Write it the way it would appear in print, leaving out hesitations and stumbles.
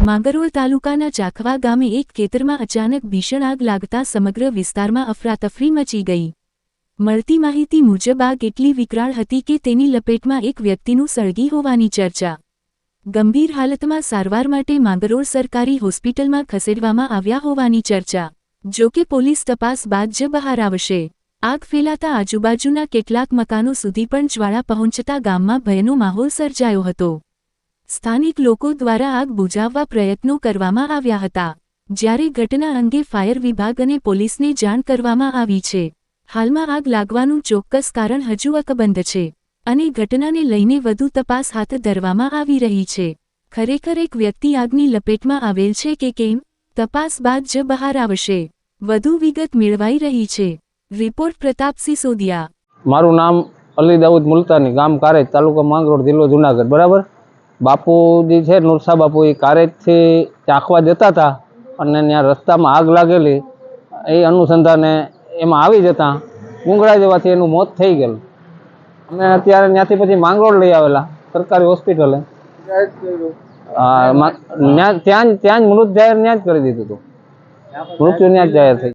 માંગરોળ તાલુકાના ચાખવા ગામે એક ખેતરમાં અચાનક ભીષણ આગ લાગતા સમગ્ર વિસ્તારમાં અફરાતફરી મચી ગઈ। મળતી માહિતી મુજબ આગ એટલી વિકરાળ હતી કે તેની લપેટમાં એક વ્યક્તિનું સળગી હોવાની ચર્ચા। ગંભીર હાલતમાં સારવાર માટે માંગરોળ સરકારી હોસ્પિટલમાં ખસેડવામાં આવ્યા હોવાની ચર્ચા। જો કે પોલીસ તપાસ બાદ જ બહાર આવશે। આગ ફેલાતા આજુબાજુના કેટલાક મકાનો સુધી પણ જ્વાળા પહોંચતા ગામમાં ભયનો માહોલ સર્જાયો હતો। સ્થાનિક લોકો દ્વારા આગ બુઝાવવા પ્રયત્નો કરવામાં આવ્યા હતા, જ્યારે ઘટના અંગે ફાયર વિભાગ અને પોલીસને જાણ કરવામાં આવી છે। હાલમાં આગ લાગવાનું ચોક્કસ કારણ હજુ અકબંધ છે અને ઘટનાને લઈને વધુ તપાસ હાથ ધરવામાં આવી રહી છે। ખરેખર એક વ્યક્તિ આગની લપેટમાં આવેલ છે કે કેમ, તપાસ બાદ જ બહાર આવશે। વધુ વિગત મેળવાઈ રહી છે। રિપોર્ટ પ્રતાપ સિસોદિયા। મારું નામ અલી દાઉદ મુલતાની, ગામ કારેજ, તાલુકો માંગરોળ, જિલ્લો જુનાગઢ। બરાબર, બાપુજી છે નુરસા બાપુ, એ કારેજથી ચાખવા જતા હતા અને ત્યાં રસ્તામાં આગ લાગેલી, એ અનુસંધાને એમાં આવી જતા ગુંગળાઈ જવાથી એનું મોત થઈ ગયેલું। અમે અત્યારે ત્યાંથી પછી માંગરોળ લઈ આવેલા સરકારી હોસ્પિટલે। ત્યાં જ મૃત જાહેર ત્યાં જ કરી દીધું હતું, મૃત્યુ ત્યાં જ જાહેર થઈ।